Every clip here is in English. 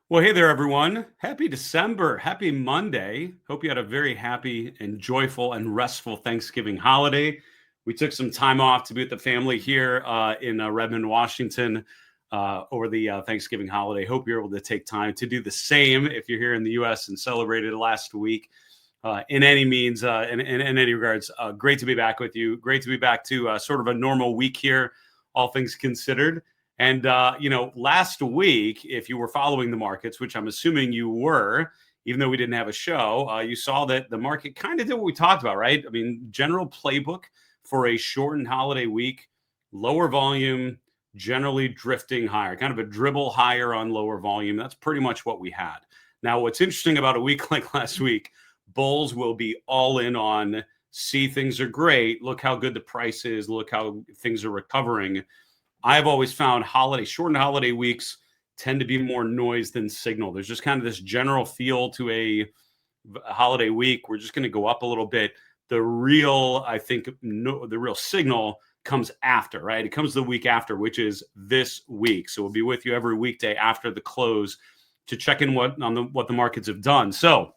Well, hey there, everyone. Happy December. Happy Monday. Hope you had a very happy and joyful and restful Thanksgiving holiday. We took some time off to be with the family here in Redmond, Washington over the Thanksgiving holiday. Hope you're able to take time to do the same if you're here in the U.S. and celebrated last week in any means, in any regards. Great to be back with you. Great to be back to sort of a normal week here, all things considered. And, last week, if you were following the markets, which I'm assuming you were, even though we didn't have a show, you saw that the market kind of did what we talked about, right? I mean, general playbook for a shortened holiday week, lower volume, generally drifting higher, kind of a dribble higher on lower volume. That's pretty much what we had. Now, what's interesting about a week like last week, bulls will be all in on, see, things are great. Look how good the price is. Look how things are recovering. I've always found shortened holiday weeks tend to be more noise than signal. There's just kind of this general feel to a holiday week. We're just going to go up a little bit. The real, I think, the real signal comes after, right? It comes the week after, which is this week. So we'll be with you every weekday after the close to check in what the markets have done. So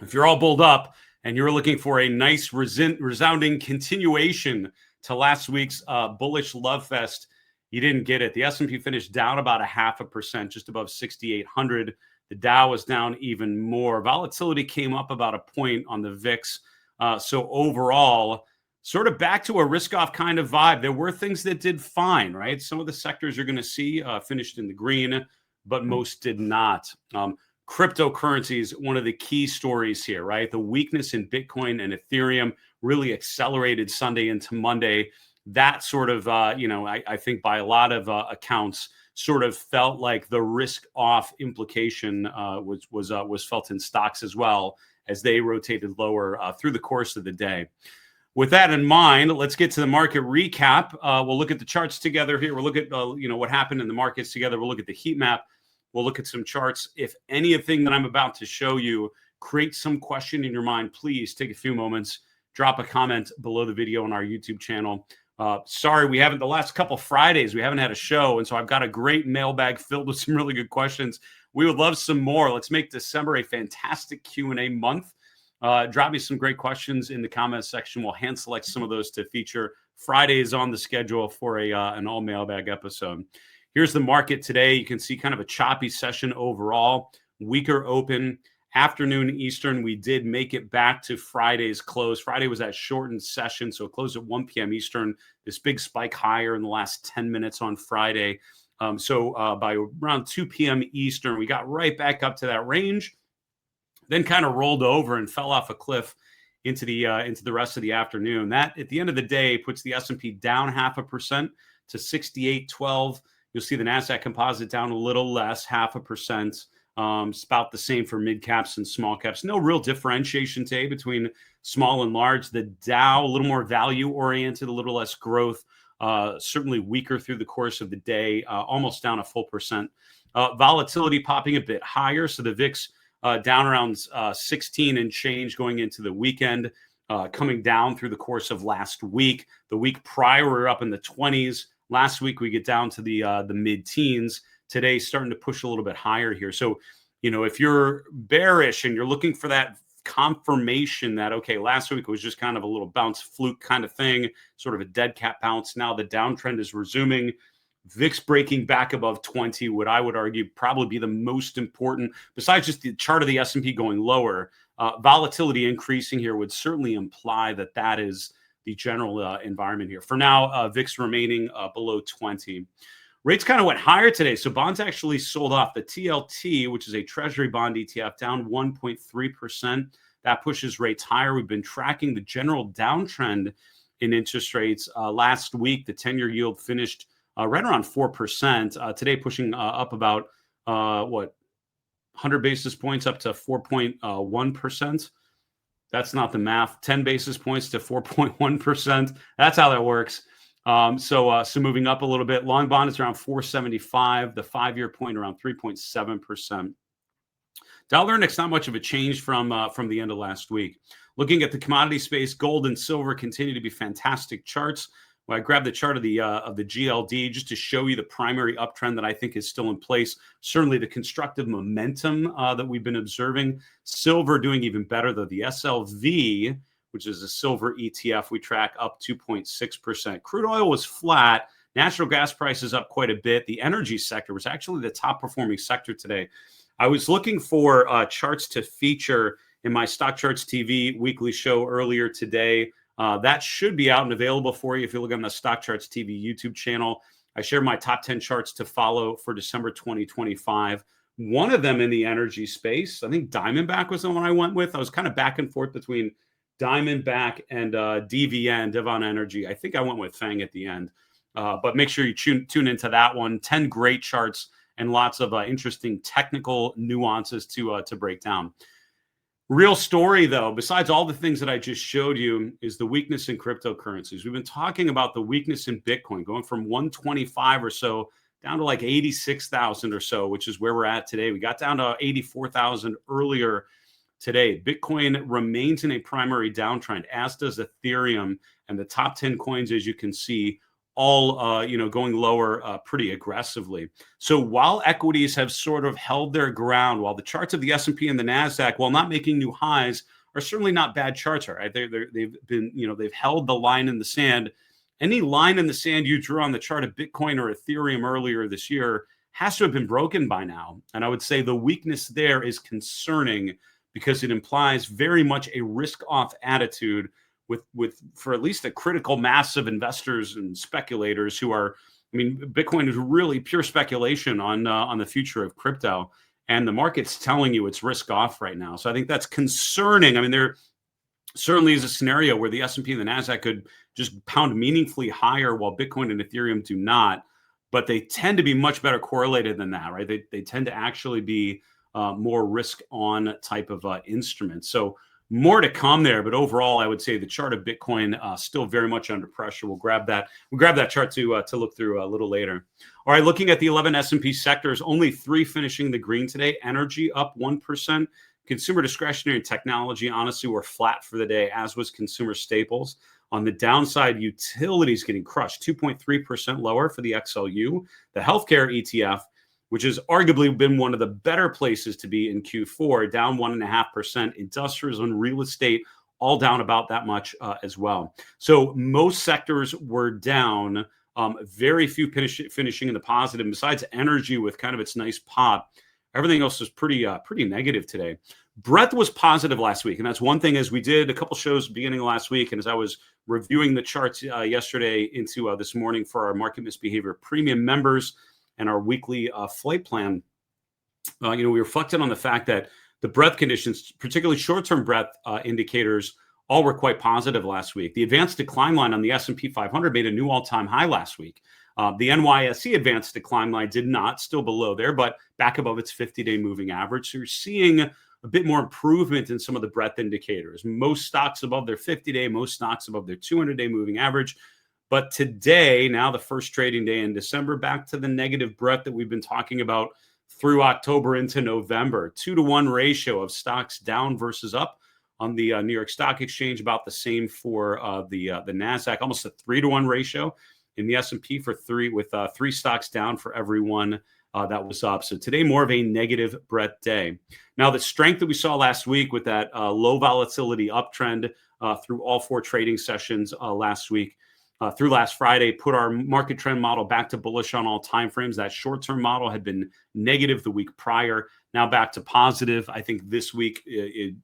if you're all bulled up and you're looking for a nice resounding continuation to last week's bullish love fest, you didn't get it. The S&P finished down about 0.5%, just above 6,800. The Dow was down even more. Volatility came up about a point on the VIX. So overall, sort of back to a risk-off kind of vibe. There were things that did fine, right? Some of the sectors you're going to see finished in the green, but most did not. Cryptocurrencies, one of the key stories here, right? The weakness in Bitcoin and Ethereum really accelerated Sunday into Monday. That sort of, I think by a lot of accounts, sort of felt like the risk-off implication was felt in stocks as well as they rotated lower through the course of the day. With that in mind, let's get to the market recap. We'll look at the charts together here. We'll look at what happened in the markets together. We'll look at the heat map. We'll look at some charts. If anything that I'm about to show you creates some question in your mind, please take a few moments, drop a comment below the video on our YouTube channel. Sorry, the last couple Fridays, we haven't had a show. And so I've got a great mailbag filled with some really good questions. We would love some more. Let's make December a fantastic Q&A month. Drop me some great questions in the comments section. We'll hand select some of those to feature. Friday is on the schedule for an all mailbag episode. Here's the market today. You can see kind of a choppy session overall, weaker open. Afternoon Eastern, we did make it back to Friday's close. Friday was that shortened session, so it closed at 1 p.m. Eastern. This big spike higher in the last 10 minutes on Friday. So by around 2 p.m. Eastern, we got right back up to that range, then kind of rolled over and fell off a cliff into the rest of the afternoon. That, at the end of the day, puts the S&P down 0.5% to 6812. You'll see the NASDAQ composite down a little less, 0.5%. It's about the same for mid caps and small caps. No real differentiation today between small and large. The Dow, a little more value oriented, a little less growth, certainly weaker through the course of the day, almost down a full percent. Volatility popping a bit higher. So the VIX down around 16 and change going into the weekend, coming down through the course of last week. The week prior, we were up in the 20s. Last week, we get down to the mid-teens. Today, starting to push a little bit higher here. So, if you're bearish and you're looking for that confirmation that, okay, last week was just kind of a little bounce fluke kind of thing, sort of a dead cat bounce. Now the downtrend is resuming. VIX breaking back above 20 would, I would argue, probably be the most important, besides just the chart of the S&P going lower. Volatility increasing here would certainly imply that is the general environment here. For now, VIX remaining below 20. Rates kind of went higher today. So bonds actually sold off. The TLT, which is a treasury bond ETF, down 1.3%. That pushes rates higher. We've been tracking the general downtrend in interest rates. Last week, the 10-year yield finished right around 4%. Today, pushing up about, 100 basis points up to 4.1%. That's not the math. 10 basis points to 4.1%. That's how that works. So moving up a little bit. Long bond is around 475. The 5-year point around 3.7%. Dollar index, not much of a change from the end of last week. Looking at the commodity space, gold and silver continue to be fantastic charts. Well, I grabbed the chart of the GLD just to show you the primary uptrend that I think is still in place. Certainly the constructive momentum that we've been observing. Silver doing even better, though. The SLV, which is a silver ETF we track, up 2.6%. Crude oil was flat. Natural gas prices up quite a bit. The energy sector was actually the top performing sector today. I was looking for charts to feature in my Stock Charts TV weekly show earlier today. That should be out and available for you if you look on the Stock Charts TV YouTube channel. I share my top 10 charts to follow for December 2025. One of them in the energy space, I think Diamondback was the one I went with. I was kind of back and forth between Diamondback and DVN, Devon Energy. I think I went with FANG at the end. But make sure you tune into that one. 10 great charts and lots of interesting technical nuances to break down. Real story, though, besides all the things that I just showed you, is the weakness in cryptocurrencies. We've been talking about the weakness in Bitcoin going from 125 or so down to like 86,000 or so, which is where we're at today. We got down to 84,000 earlier today. Bitcoin remains in a primary downtrend, as does Ethereum, and the top 10 coins, as you can see, all going lower pretty aggressively. So while equities have sort of held their ground, while the charts of the S&P and the Nasdaq, while not making new highs, are certainly not bad charts. Right? They've been, they've held the line in the sand. Any line in the sand you drew on the chart of Bitcoin or Ethereum earlier this year has to have been broken by now. And I would say the weakness there is concerning because it implies very much a risk-off attitude with for at least a critical mass of investors and speculators who are, Bitcoin is really pure speculation on the future of crypto, and the market's telling you it's risk off right now. So I think that's concerning. There certainly is a scenario where the S&P and the Nasdaq could just pound meaningfully higher while Bitcoin and Ethereum do not, but they tend to be much better correlated than that, right? They tend to actually be more risk on type of instruments. So more to come there, but overall, I would say the chart of Bitcoin still very much under pressure. We'll grab that chart to look through a little later. All right, looking at the 11 S&P sectors, only 3 finishing the green today. Energy up 1%. Consumer discretionary and technology, honestly, were flat for the day, as was consumer staples. On the downside, utilities getting crushed, 2.3% lower for the XLU. The healthcare ETF, which has arguably been one of the better places to be in Q4, down 1.5%. Industrials and real estate all down about that much as well. So most sectors were down, very few finishing in the positive. Besides energy with kind of its nice pop, everything else was pretty negative today. Breadth was positive last week, and that's one thing. As we did a couple shows beginning of last week, and as I was reviewing the charts yesterday into this morning for our Market Misbehavior Premium members, and our weekly flight plan, we reflected on the fact that the breadth conditions, particularly short-term breadth indicators, all were quite positive last week. The advanced decline line on the S&P 500 made a new all-time high last week. The NYSE advanced decline line did not, still below there, but back above its 50-day moving average. So you're seeing a bit more improvement in some of the breadth indicators. Most stocks above their 50-day, most stocks above their 200-day moving average. But today, now the first trading day in December, back to the negative breadth that we've been talking about through October into November. 2-to-1 ratio of stocks down versus up on the New York Stock Exchange, about the same for the Nasdaq. Almost a 3-to-1 ratio in the S&P for 3, with 3 stocks down for every one that was up. So today, more of a negative breadth day. Now, the strength that we saw last week with that low volatility uptrend through all 4 trading sessions last week, through last Friday, put our market trend model back to bullish on all timeframes. That short-term model had been negative the week prior, now back to positive. I think this week, it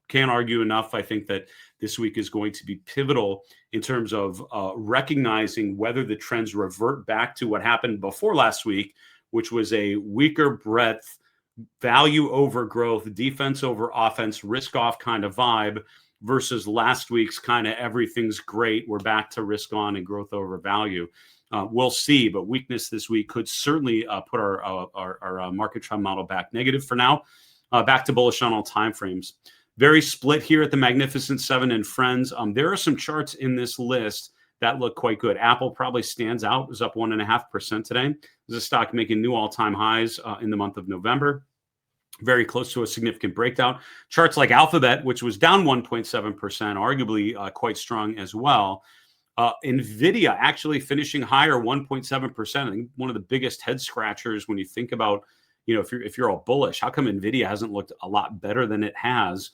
can't argue enough. I think that this week is going to be pivotal in terms of recognizing whether the trends revert back to what happened before last week, which was a weaker breadth, value over growth, defense over offense, risk off kind of vibe, versus last week's kind of everything's great, we're back to risk on and growth over value. We'll see, but weakness this week could certainly put our market trend model back negative for now, back to bullish on all timeframes. Very split here at the Magnificent Seven and Friends. There are some charts in this list that look quite good. Apple probably stands out. It was up 1.5% today. There's a stock making new all-time highs in the month of November. Very close to a significant breakdown. Charts like Alphabet, which was down 1.7%, arguably quite strong as well. NVIDIA actually finishing higher, 1.7%. I think one of the biggest head scratchers when you think about, if you're all bullish, how come NVIDIA hasn't looked a lot better than it has?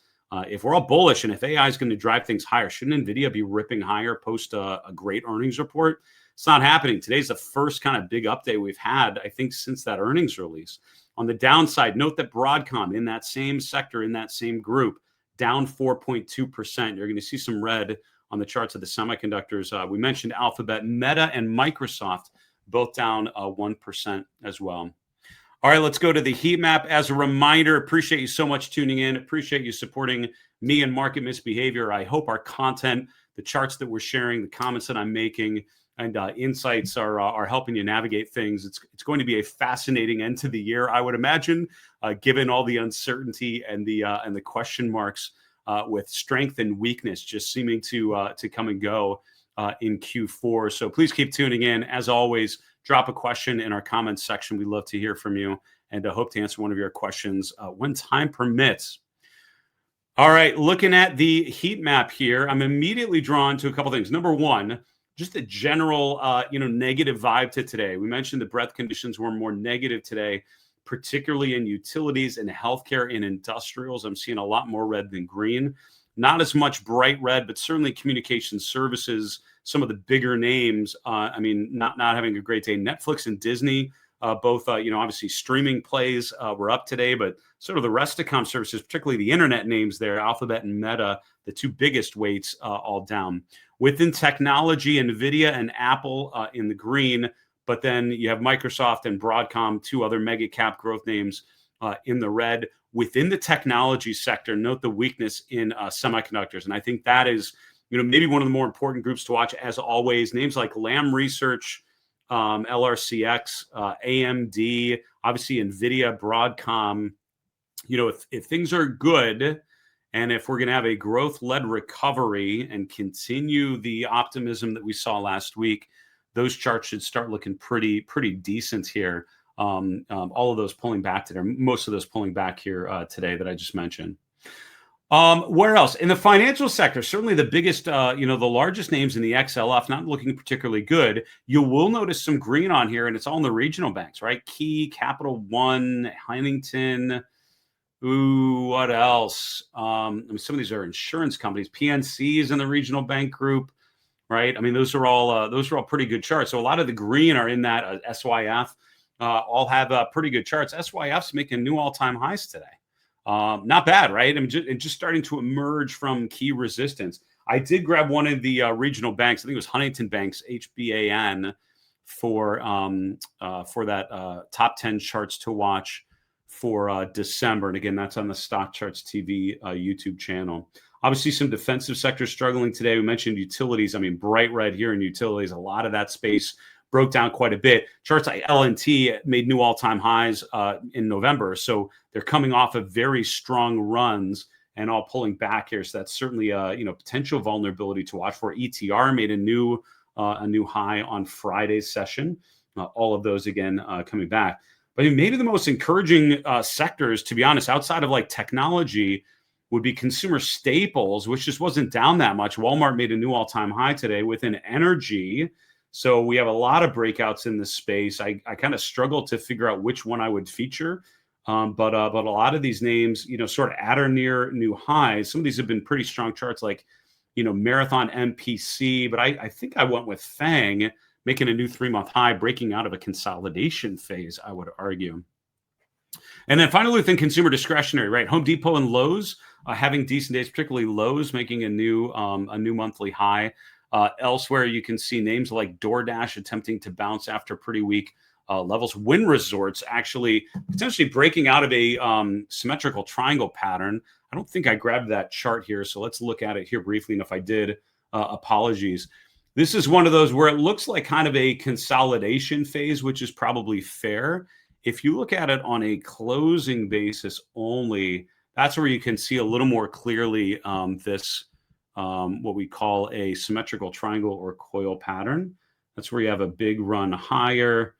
If we're all bullish and if AI is going to drive things higher, shouldn't NVIDIA be ripping higher post a great earnings report? It's not happening. Today's the first kind of big update we've had, I think, since that earnings release. On the downside, note that Broadcom in that same sector, in that same group, down 4.2%. You're going to see some red on the charts of the semiconductors. We mentioned Alphabet, Meta, and Microsoft, both down 1% as well. All right, let's go to the heat map. As a reminder, appreciate you so much tuning in. Appreciate you supporting me and Market Misbehavior. I hope our content, the charts that we're sharing, the comments that I'm making, and insights are helping you navigate things. It's going to be a fascinating end to the year, I would imagine, given all the uncertainty and the question marks with strength and weakness just seeming to come and go in Q4. So please keep tuning in. As always, drop a question in our comments section. We'd love to hear from you, and I hope to answer one of your questions when time permits. All right, looking at the heat map here, I'm immediately drawn to a couple things. Number one, just a general, negative vibe to today. We mentioned the breadth conditions were more negative today, particularly in utilities and healthcare and industrials. I'm seeing a lot more red than green. Not as much bright red, but certainly communication services, some of the bigger names. Not having a great day. Netflix and Disney, both, obviously streaming plays were up today, but sort of the rest of comm services, particularly the internet names there, Alphabet and Meta, the two biggest weights, all down. Within technology, NVIDIA and Apple in the green, but then you have Microsoft and Broadcom, two other mega cap growth names in the red. Within the technology sector, note the weakness in semiconductors. And I think that is, maybe one of the more important groups to watch, as always. Names like Lam Research, LRCX, AMD, obviously NVIDIA, Broadcom. If things are good, and if we're going to have a growth-led recovery and continue the optimism that we saw last week, those charts should start looking pretty decent here. All of those pulling back today, most of those pulling back here today that I just mentioned. Where else? In the financial sector, certainly the biggest, the largest names in the XLF, not looking particularly good. You will notice some green on here, and it's all in the regional banks, right? Key, Capital One, Huntington. Ooh, what else? Some of these are insurance companies. PNC is in the regional bank group, right? Those are all pretty good charts. So a lot of the green are in that SYF. All have pretty good charts. SYF's making new all-time highs today. Not bad, right? Just starting to emerge from key resistance. I did grab one of the regional banks. I think it was Huntington Bank's HBAN for that top 10 charts to watch for December. And again, that's on the Stock Charts TV YouTube channel. Obviously, some defensive sectors struggling today. We mentioned utilities. Bright red here in utilities. A lot of that space broke down quite a bit. Charts like L&T made new all-time highs in November. So they're coming off of very strong runs and all pulling back here. So that's certainly potential vulnerability to watch for. ETR made a new high on Friday's session. All of those again coming back. But maybe the most encouraging sectors, to be honest, outside of like technology, would be consumer staples, which just wasn't down that much. Walmart made a new all-time high today. Within energy, so we have a lot of breakouts in this space. I kind of struggle to figure out which one I would feature, but a lot of these names, sort of at or near new highs. Some of these have been pretty strong charts, like Marathon MPC, but I think I went with FANG, making a new 3-month high, breaking out of a consolidation phase, I would argue. And then finally, within consumer discretionary, right? Home Depot and Lowe's having decent days, particularly Lowe's making a new monthly high. Elsewhere, you can see names like DoorDash attempting to bounce after pretty weak levels. Wynn Resorts actually potentially breaking out of a symmetrical triangle pattern. I don't think I grabbed that chart here, so let's look at it here briefly. And if I did, apologies. This is one of those where it looks like kind of a consolidation phase, which is probably fair. If you look at it on a closing basis only, that's where you can see a little more clearly this what we call a symmetrical triangle or coil pattern. That's where you have a big run higher.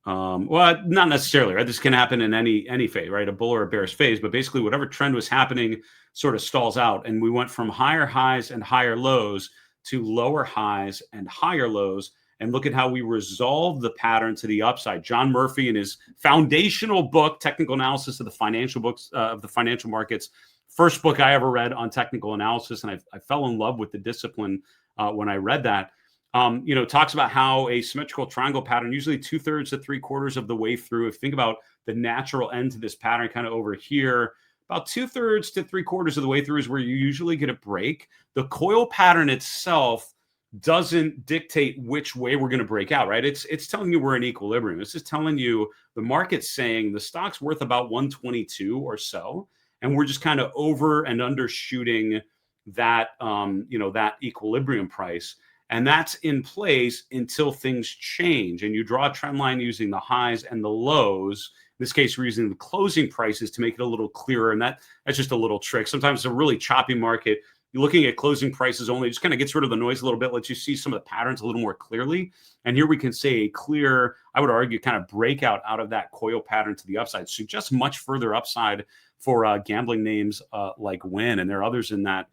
Well, not necessarily, right? This can happen in any phase, right? A bull or a bearish phase, but basically whatever trend was happening sort of stalls out. And we went from higher highs and higher lows to lower highs and higher lows, and look at how we resolve the pattern to the upside. John Murphy, in his foundational book, Technical Analysis of the Financial Books of the Financial Markets, first book I ever read on technical analysis, and I fell in love with the discipline when I read that. Talks about how a symmetrical triangle pattern, usually 2/3 to 3/4 of the way through, if you think about the natural end to this pattern kind of over here, about 2/3 to 3/4 of the way through is where you usually get a break. The coil pattern itself doesn't dictate which way we're going to break out, right? It's telling you we're in equilibrium. It's just telling you the market's saying the stock's worth about 122 or so, and we're just kind of over and undershooting that that equilibrium price. And that's in place until things change. And you draw a trend line using the highs and the lows. In this case, we're using the closing prices to make it a little clearer. And that's just a little trick. Sometimes it's a really choppy market. You're looking at closing prices only, just kind of gets rid of the noise a little bit, lets you see some of the patterns a little more clearly. And here we can say a clear, I would argue, kind of breakout out of that coil pattern to the upside. So just much further upside for gambling names like Wynn. And there are others in that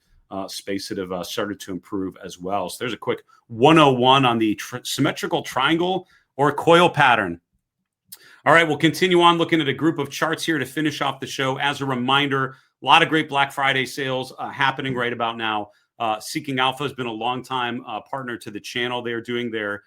space that have started to improve as well. So there's a quick 101 on the symmetrical triangle or coil pattern. All right, we'll continue on looking at a group of charts here to finish off the show. As a reminder, a lot of great Black Friday sales happening right about now. Seeking Alpha has been a long-time partner to the channel. They're doing their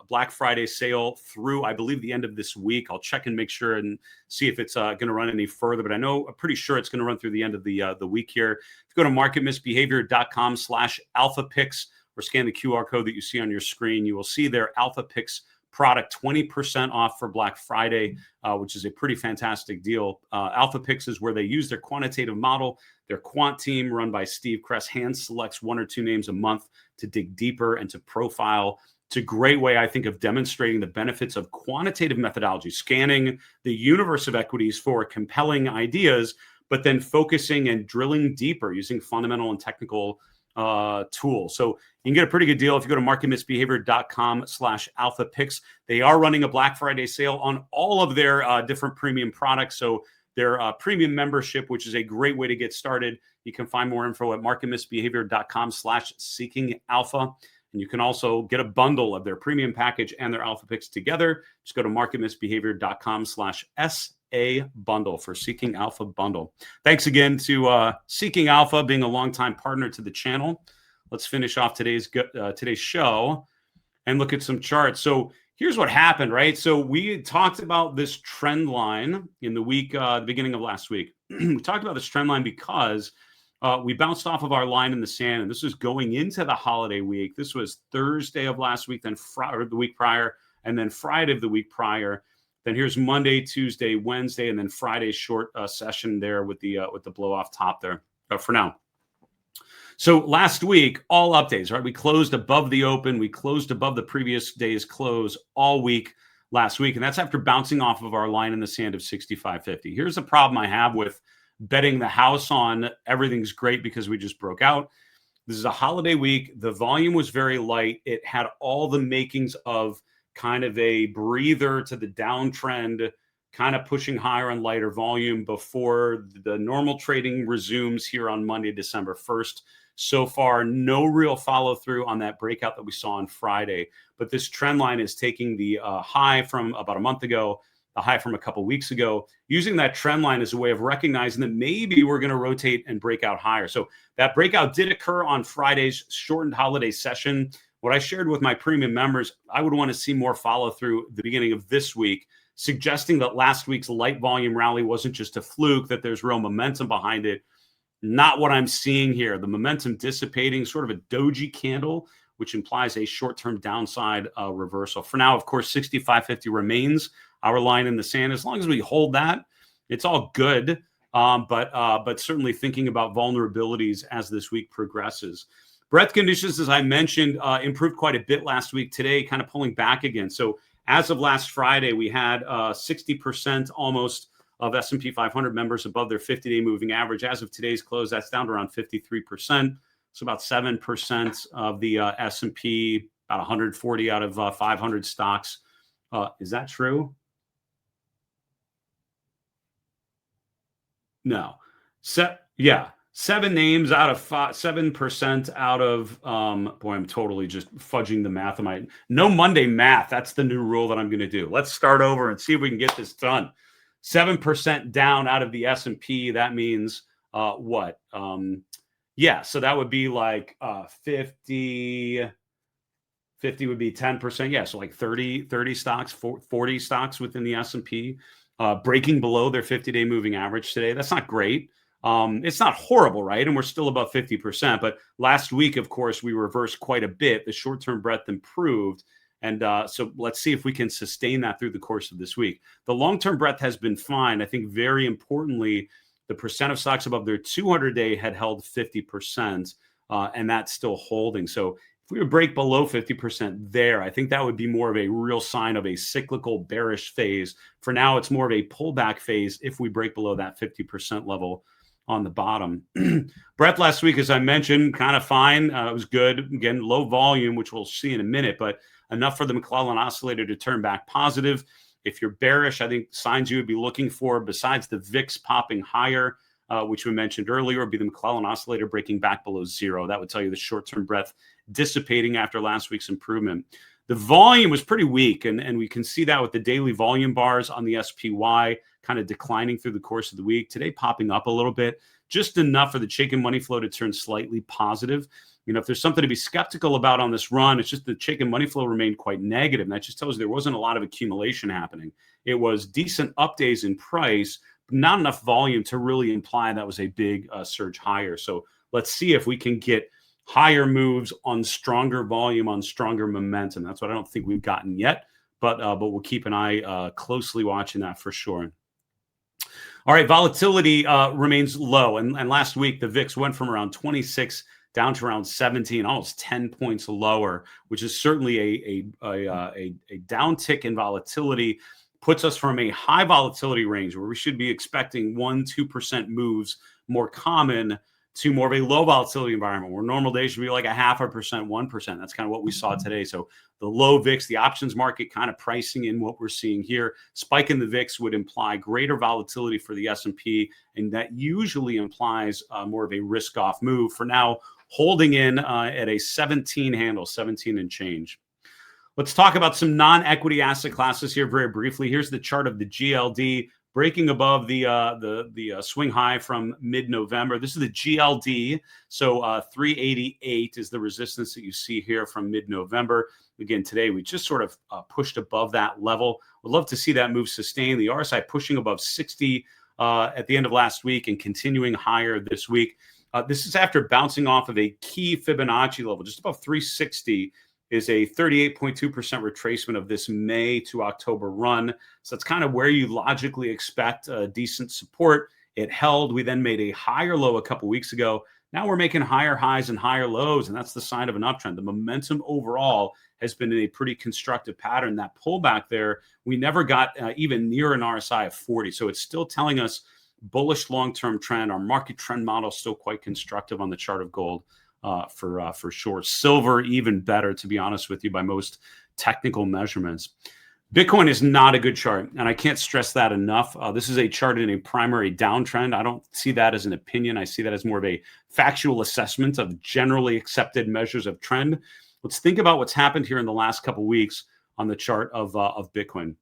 Black Friday sale through, I believe, the end of this week. I'll check and make sure and see if it's going to run any further, but I'm pretty sure it's going to run through the end of the week here. If you go to marketmissbehavior.com/alphapicks or scan the QR code that you see on your screen, you will see their Alpha Picks product 20% off for Black Friday, which is a pretty fantastic deal. Alpha Picks is where they use their quantitative model. Their quant team, run by Steve Kress, hand selects 1 or 2 names a month to dig deeper and to profile. It's a great way, I think, of demonstrating the benefits of quantitative methodology, scanning the universe of equities for compelling ideas, but then focusing and drilling deeper using fundamental and technical tools. So you can get a pretty good deal if you go to marketmissbehavior.com/alphapicks. They are running a Black Friday sale on all of their different premium products. So their premium membership, which is a great way to get started. You can find more info at marketmissbehavior.com/seekingalpha. And you can also get a bundle of their premium package and their Alpha Picks together. Just go to marketmissbehavior.com/SA bundle for Seeking Alpha bundle. Thanks again to Seeking Alpha being a longtime partner to the channel. Let's finish off today's show and look at some charts. So here's what happened, right? So we talked about this trend line in the week, the beginning of last week. We talked about this trend line because we bounced off of our line in the sand, and this was going into the holiday week. This was Thursday of last week, then Friday the week prior, and then Friday of the week prior. Then here's Monday, Tuesday, Wednesday, and then Friday's short session there with the blow off top there for now. So last week, all updates, right? We closed above the open. We closed above the previous day's close all week last week, and that's after bouncing off of our line in the sand of 65.50. Here's the problem I have with betting the house on everything's great because we just broke out. This is a holiday week. The volume was very light. It had all the makings of kind of a breather to the downtrend, kind of pushing higher on lighter volume before the normal trading resumes here on Monday, December 1st. So far, no real follow through on that breakout that we saw on Friday. But this trend line is taking the high from about a month ago, the high from a couple weeks ago, using that trend line as a way of recognizing that maybe we're going to rotate and break out higher. So that breakout did occur on Friday's shortened holiday session. What I shared with my premium members, I would want to see more follow through the beginning of this week, suggesting that last week's light volume rally wasn't just a fluke, that there's real momentum behind it. Not what I'm seeing here. The momentum dissipating, sort of a doji candle, which implies a short-term downside reversal. For now, of course, 65.50 remains our line in the sand. As long as we hold that, it's all good. But certainly thinking about vulnerabilities as this week progresses. Breadth conditions, as I mentioned, improved quite a bit last week. Today, kind of pulling back again. So as of last Friday, we had 60% almost of S&P 500 members above their 50-day moving average. As of today's close, that's down to around 53%. So about 7% of the S&P, about 140 out of 500 stocks. Is that true? No. 7 names out of 7% out of boy, I'm totally just fudging the math of my no Monday math. That's the new rule that I'm going to do. Let's start over and see if we can get this done. 7% down out of the S&P. That means what? Yeah, so that would be like 50 would be 10%. Yeah, so like 30 stocks, 40 stocks within the S&P breaking below their 50-day moving average today. That's not great. It's not horrible, right? And we're still above 50%. But last week, of course, we reversed quite a bit. The short-term breadth improved. And so let's see if we can sustain that through the course of this week. The long-term breadth has been fine. I think very importantly, the percent of stocks above their 200-day had held 50%, and that's still holding. So if we would break below 50% there, I think that would be more of a real sign of a cyclical bearish phase. For now, it's more of a pullback phase if we break below that 50% level on the bottom. Breadth last week, as I mentioned, kind of fine. It was good. Again, low volume, which we'll see in a minute, but enough for the McClellan oscillator to turn back positive. If you're bearish, I think signs you would be looking for, besides the VIX popping higher, which we mentioned earlier, would be the McClellan oscillator breaking back below 0. That would tell you the short-term breadth dissipating after last week's improvement. The volume was pretty weak, and we can see that with the daily volume bars on the SPY kind of declining through the course of the week. Today popping up a little bit, just enough for the Chaikin money flow to turn slightly positive. You know, if there's something to be skeptical about on this run, it's just the Chaikin money flow remained quite negative. And that just tells you there wasn't a lot of accumulation happening. It was decent up days in price, but not enough volume to really imply that was a big surge higher. So let's see if we can get higher moves on stronger volume, on stronger momentum. That's what I don't think we've gotten yet, but we'll keep an eye closely watching that for sure. All right, volatility remains low. And last week, the VIX went from around 26 down to around 17, almost 10 points lower, which is certainly a downtick in volatility, puts us from a high volatility range where we should be expecting 1-2% moves more common to more of a low volatility environment where normal days should be like 0.5%, 1%. That's kind of what we saw today. So the low VIX, the options market kind of pricing in what we're seeing here. Spike in the VIX would imply greater volatility for the S&P, and that usually implies more of a risk-off move. For now, holding in at a 17 handle, 17 and change. Let's talk about some non-equity asset classes here very briefly. Here's the chart of the GLD breaking above the swing high from mid-November. This is the GLD. So 388 is the resistance that you see here from mid-November. Again, today we just sort of pushed above that level. Would love to see that move sustain. The RSI pushing above 60 at the end of last week and continuing higher this week. This is after bouncing off of a key Fibonacci level, just above 360. Is a 38.2% retracement of this May to October run. So that's kind of where you logically expect a decent support. It held. We then made a higher low a couple weeks ago. Now we're making higher highs and higher lows, and that's the sign of an uptrend. The momentum overall has been in a pretty constructive pattern. That pullback there, we never got even near an RSI of 40. So it's still telling us bullish long-term trend. Our market trend model is still quite constructive on the chart of gold. For sure. Silver, even better, to be honest with you, by most technical measurements. Bitcoin is not a good chart, and I can't stress that enough. This is a chart in a primary downtrend. I don't see that as an opinion. I see that as more of a factual assessment of generally accepted measures of trend. Let's think about what's happened here in the last couple of weeks on the chart of Bitcoin.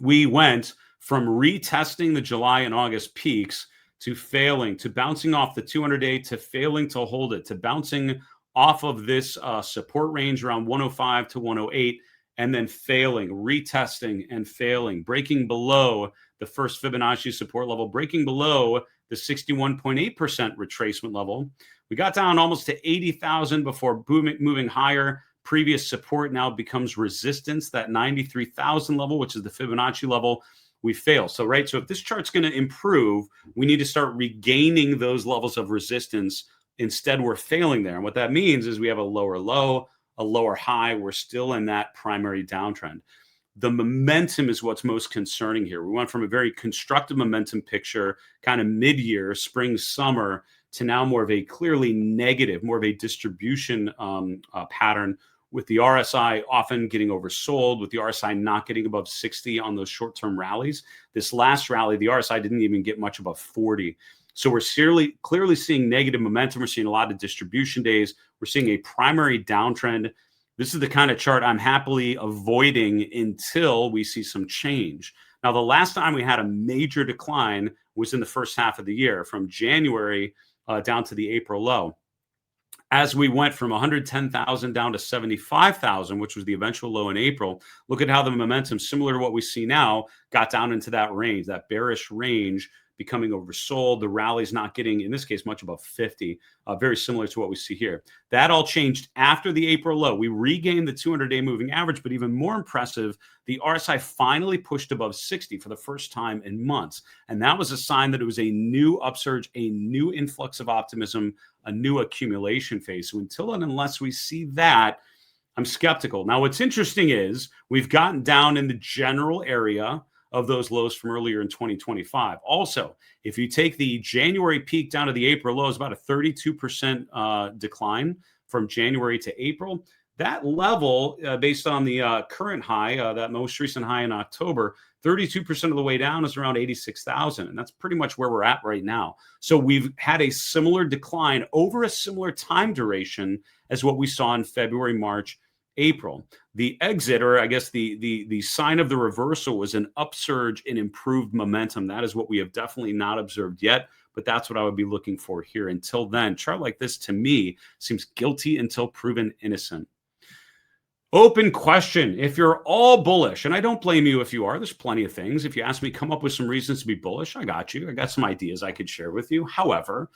We went from retesting the July and August peaks to failing, to bouncing off the 200-day, to failing to hold it, to bouncing off of this support range around 105 to 108, and then failing, retesting and failing, breaking below the first Fibonacci support level, breaking below the 61.8% retracement level. We got down almost to 80,000 before moving higher. Previous support now becomes resistance, that 93,000 level, which is the Fibonacci level. We fail. So, right. So if this chart's going to improve, we need to start regaining those levels of resistance. Instead, we're failing there. And what that means is we have a lower low, a lower high. We're still in that primary downtrend. The momentum is what's most concerning here. We went from a very constructive momentum picture, kind of mid-year, spring, summer, to now more of a clearly negative, more of a distribution pattern, with the RSI often getting oversold, with the RSI not getting above 60 on those short-term rallies. This last rally, the RSI didn't even get much above 40. So we're clearly seeing negative momentum. We're seeing a lot of distribution days. We're seeing a primary downtrend. This is the kind of chart I'm happily avoiding until we see some change. Now, the last time we had a major decline was in the first half of the year, from January down to the April low. As we went from 110,000 down to 75,000, which was the eventual low in April, look at how the momentum, similar to what we see now, got down into that range, that bearish range, becoming oversold. The rally's not getting, in this case, much above 50, very similar to what we see here. That all changed after the April low. We regained the 200-day moving average, but even more impressive, the RSI finally pushed above 60 for the first time in months. And that was a sign that it was a new upsurge, a new influx of optimism, a new accumulation phase. So until and unless we see that, I'm skeptical. Now, what's interesting is we've gotten down in the general area of those lows from earlier in 2025. Also, if you take the January peak down to the April low, it's about a 32% decline from January to April. That level, based on the current high, that most recent high in October, 32% of the way down is around 86,000. And that's pretty much where we're at right now. So we've had a similar decline over a similar time duration as what we saw in February, March, April. The exit, or I guess the sign of the reversal, was an upsurge in improved momentum. That is what we have definitely not observed yet, but that's what I would be looking for here. Until then, chart like this to me seems guilty until proven innocent. Open question. If you're all bullish, and I don't blame you if you are, there's plenty of things. If you ask me, come up with some reasons to be bullish, I got you. I got some ideas I could share with you. However,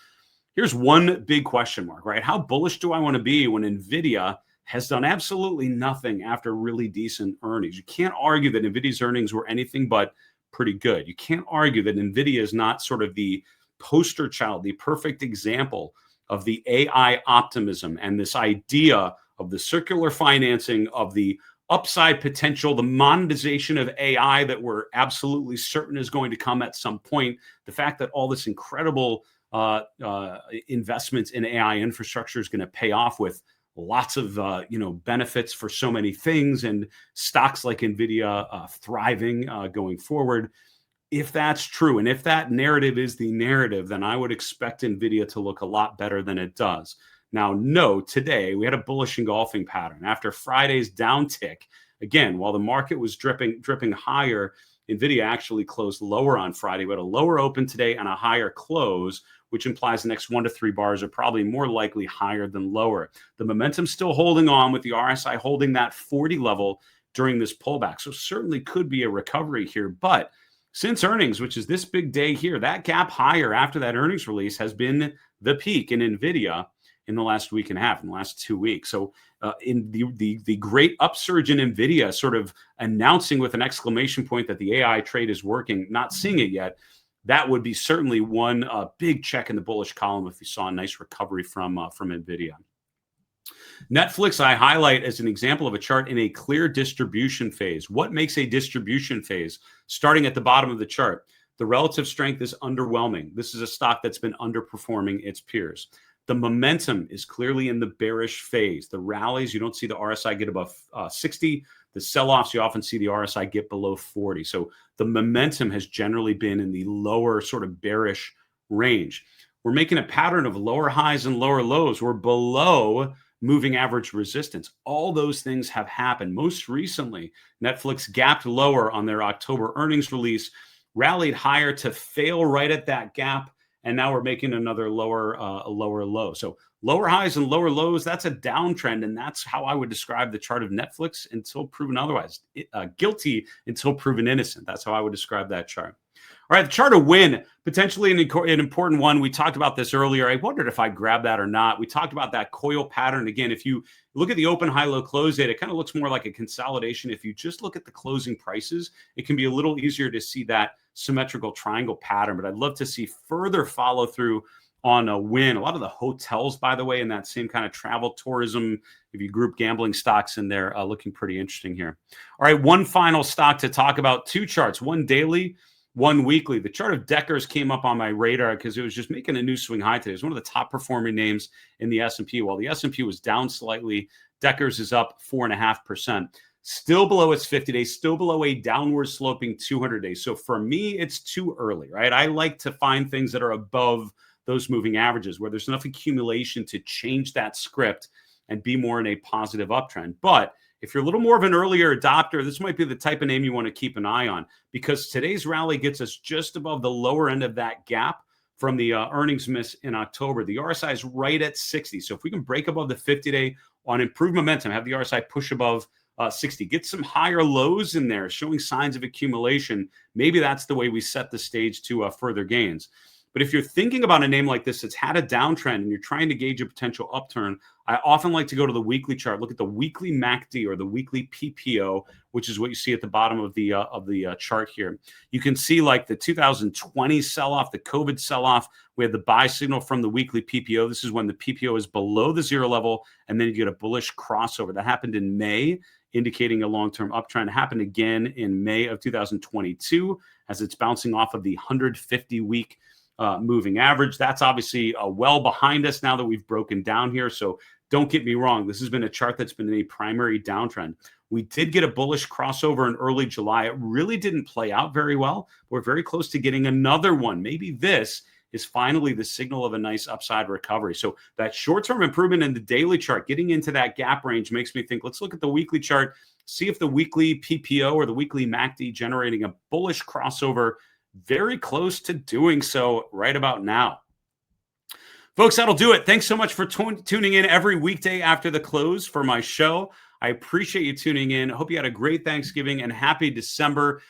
here's one big question mark, right? How bullish do I want to be when NVIDIA has done absolutely nothing after really decent earnings? You can't argue that NVIDIA's earnings were anything but pretty good. You can't argue that NVIDIA is not sort of the poster child, the perfect example of the AI optimism and this idea of the circular financing, of the upside potential, the monetization of AI that we're absolutely certain is going to come at some point. The fact that all this incredible investments in AI infrastructure is going to pay off with lots of benefits for so many things, and stocks like NVIDIA thriving going forward. If that's true, and if that narrative is the narrative, then I would expect NVIDIA to look a lot better than it does. Now, no, today we had a bullish engulfing pattern. After Friday's downtick, again, while the market was dripping higher, NVIDIA actually closed lower on Friday. We had a lower open today and a higher close, which implies the next 1 to 3 bars are probably more likely higher than lower. The momentum's still holding on, with the RSI holding that 40 level during this pullback. So certainly could be a recovery here. But since earnings, which is this big day here, that gap higher after that earnings release has been the peak in NVIDIA in the last week and a half, in the last 2 weeks. So in the great upsurge in NVIDIA, sort of announcing with an exclamation point that the AI trade is working, not seeing it yet, that would be certainly one big check in the bullish column if you saw a nice recovery from NVIDIA. Netflix I highlight as an example of a chart in a clear distribution phase. What makes a distribution phase? Starting at the bottom of the chart, the relative strength is underwhelming. This is a stock that's been underperforming its peers. The momentum is clearly in the bearish phase. The rallies, you don't see the RSI get above 60. The sell-offs, you often see the RSI get below 40. So the momentum has generally been in the lower sort of bearish range. We're making a pattern of lower highs and lower lows. We're below moving average resistance. All those things have happened. Most recently, Netflix gapped lower on their October earnings release, rallied higher to fail right at that gap, and now we're making another lower low. So lower highs and lower lows, that's a downtrend, and that's how I would describe the chart of Netflix until proven otherwise. Guilty until proven innocent. That's how I would describe that chart. All right, the chart of win, potentially an important one. We talked about this earlier. I wondered if I'd grab that or not. We talked about that coil pattern. Again, if you look at the open, high, low, close data, it kind of looks more like a consolidation. If you just look at the closing prices, it can be a little easier to see that symmetrical triangle pattern. But I'd love to see further follow through on a win. A lot of the hotels, by the way, in that same kind of travel tourism, if you group gambling stocks in there, looking pretty interesting here. All right, one final stock to talk about, 2 charts, one daily, one weekly. The chart of Deckers came up on my radar because it was just making a new swing high today. It's one of the top performing names in the S&P. While the S&P was down slightly, Deckers is up 4.5%. still below its 50-day, still below a downward sloping 200-day. So for me, it's too early, right? I like to find things that are above those moving averages where there's enough accumulation to change that script and be more in a positive uptrend. But if you're a little more of an earlier adopter, this might be the type of name you want to keep an eye on, because today's rally gets us just above the lower end of that gap from the earnings miss in October. The RSI is right at 60. So if we can break above the 50-day on improved momentum, have the RSI push above 60, get some higher lows in there, showing signs of accumulation, maybe that's the way we set the stage to further gains. But if you're thinking about a name like this that's had a downtrend and you're trying to gauge a potential upturn, I often like to go to the weekly chart, look at the weekly MACD or the weekly PPO, which is what you see at the bottom of the chart here. You can see like the 2020 sell-off, the COVID sell-off. We had the buy signal from the weekly PPO. This is when the PPO is below the zero level, and then you get a bullish crossover. That happened in May, indicating a long-term uptrend. It happened again in May of 2022 as it's bouncing off of the 150-week moving average. That's obviously well behind us now that we've broken down here. So don't get me wrong. This has been a chart that's been in a primary downtrend. We did get a bullish crossover in early July. It really didn't play out very well. We're very close to getting another one. Maybe this is finally the signal of a nice upside recovery. So that short-term improvement in the daily chart, getting into that gap range, makes me think, let's look at the weekly chart, see if the weekly PPO or the weekly MACD generating a bullish crossover, very close to doing so right about now. Folks, that'll do it. Thanks so much for tuning in every weekday after the close for my show. I appreciate you tuning in. Hope you had a great Thanksgiving and happy December.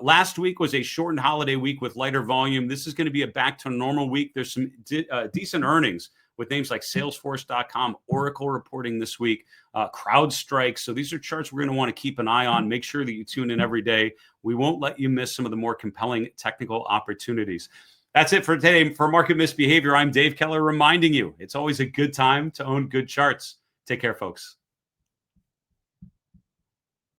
Last week was a shortened holiday week with lighter volume. This is going to be a back to normal week. There's some decent earnings with names like Salesforce.com, Oracle reporting this week, CrowdStrike. So these are charts we're going to want to keep an eye on. Make sure that you tune in every day. We won't let you miss some of the more compelling technical opportunities. That's it for today. For Market Misbehavior, I'm Dave Keller reminding you it's always a good time to own good charts. Take care, folks.